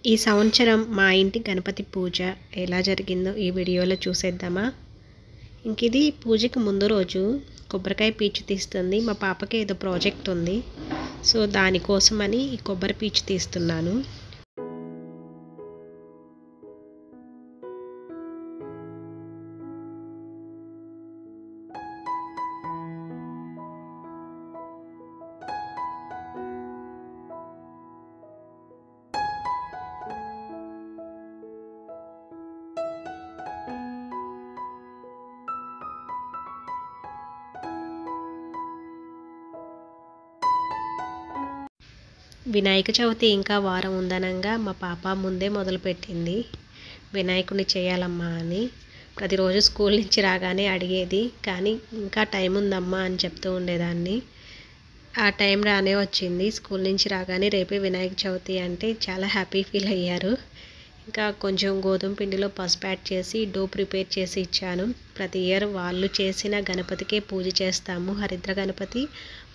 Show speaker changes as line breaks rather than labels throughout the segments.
ఈ సంవత్సరం మా ఇంటి గణపతి పూజ ఎలా జరిగిందో ఈ వీడియోలో చూసేద్దామా. ఇది పూజకి ముందు రోజు కొబ్బరికాయ పీచు తీస్తుంది. మా పాపకి ఏదో ప్రాజెక్ట్ ఉంది, సో దానికోసమని ఈ కొబ్బరి పీచు తీస్తున్నాను. వినాయక చవితి ఇంకా వారం ఉందనంగా మా పాప ముందే మొదలుపెట్టింది వినాయకుడిని చేయాలమ్మా అని. ప్రతిరోజు స్కూల్ నుంచి రాగానే అడిగేది, కానీ ఇంకా టైం ఉందమ్మా అని చెప్తూ ఉండేదాన్ని. ఆ టైం రానే వచ్చింది. స్కూల్ నుంచి రాగానే రేపే వినాయక చవితి అంటే చాలా హ్యాపీ ఫీల్ అయ్యారు. ఇంకా కొంచెం గోధుమ పిండిలో పసుపు యాడ్ చేసి డో ప్రిపేర్ చేసి ఇచ్చాను. ప్రతి ఇయర్ వాళ్ళు చేసిన గణపతికే పూజ చేస్తాము. హరిద్ర గణపతి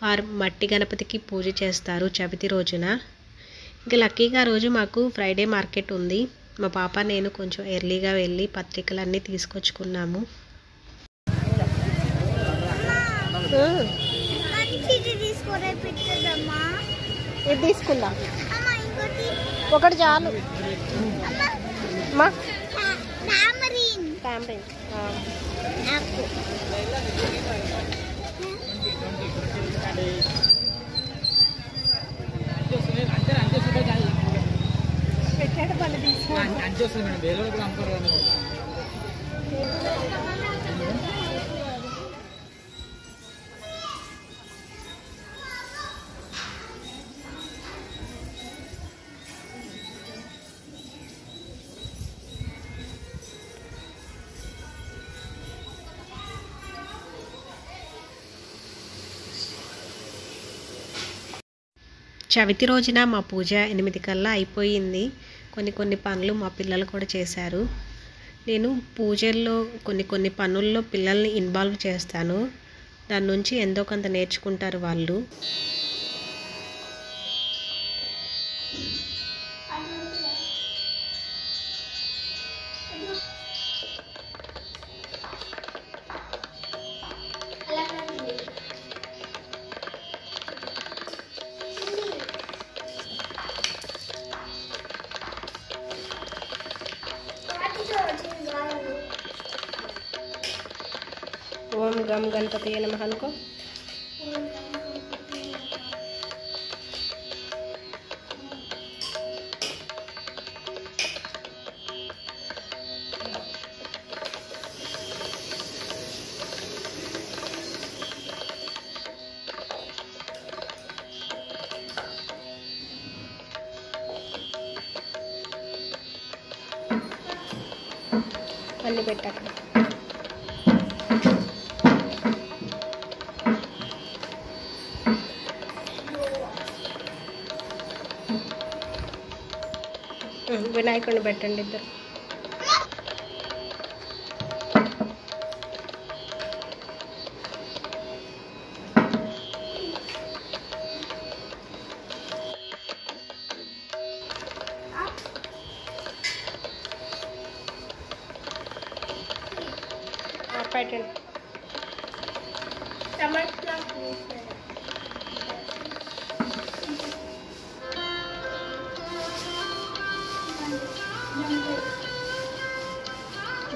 వారు మట్టి గణపతికి పూజ చేస్తారు చవితి రోజున. ఇంకా లక్కీగా రోజు మాకు ఫ్రైడే మార్కెట్ ఉంది. మా పాప నేను కొంచెం ఎర్లీగా వెళ్ళి పత్రికలన్నీ తీసుకొచ్చుకున్నాము. ఇది తీసుకుందాం, ఒకటి చాలు. పెట్టాడు పళ్ళు చవితి రోజున మా పూజ 8 కల్లా అయిపోయింది. కొన్ని పనులు మా పిల్లలు కూడా చేశారు. నేను పూజల్లో కొన్ని పనుల్లో పిల్లల్ని ఇన్వాల్వ్ చేస్తాను. దాని నుంచి ఎంతో కొంత నేర్చుకుంటారు వాళ్ళు. ఓం గం గణపతి నమః అనుకో. అన్ని పెట్టాక వినాయకుడిని పెట్టండి ఇద్దరు. పెట్టండి.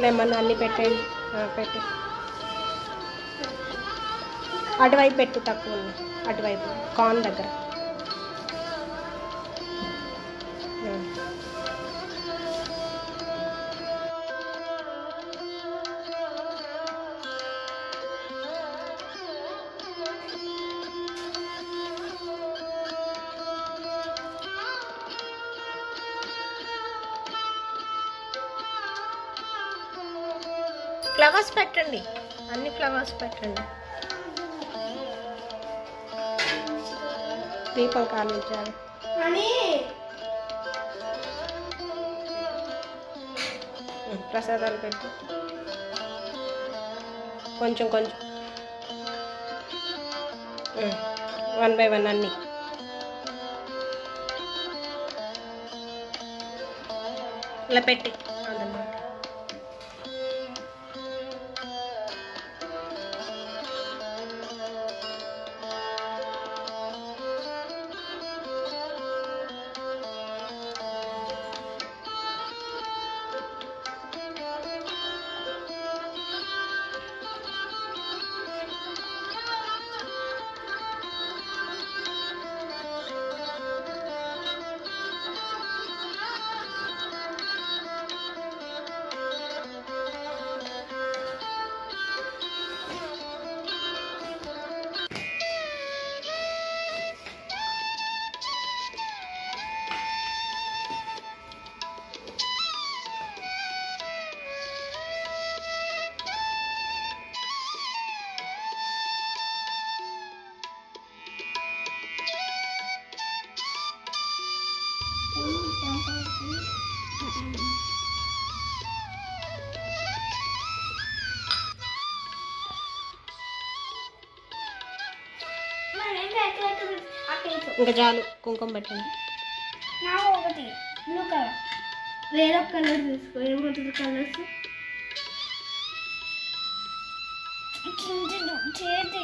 లెమన్ అన్నీ పెట్టండి. పెట్టు, అటువైపు పెట్టు, తక్కువ ఉంది అటువైపు కార్న్ దగ్గర. ఫ్లవర్స్ పెట్టండి, అన్ని ఫ్లవర్స్ పెట్టండి. దీపం కాలించాలి. ప్రసాదాలు పెట్టు, కొంచెం 1 by 1 అన్నీ. ఇలా పెట్టి అదన్నమాట. ఇంకా చాలు, కుంకుమ పెట్టండి.
ఒకటి బ్లూ కలర్, వేరే కలర్ తీసుకో. ఏమంటుంది కలర్స్? చేతి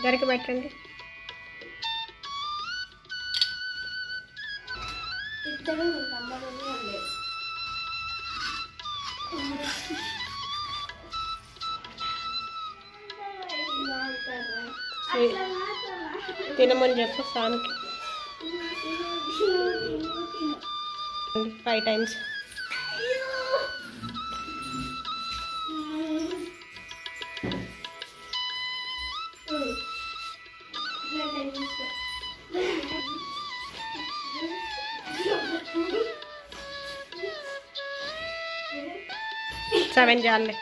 గరికి పెట్టండి.
ఇద్దరు నంబర్ లేదు.
తినమని చెప్పు సాన్కి 5 times. సెవెన్ చాలే.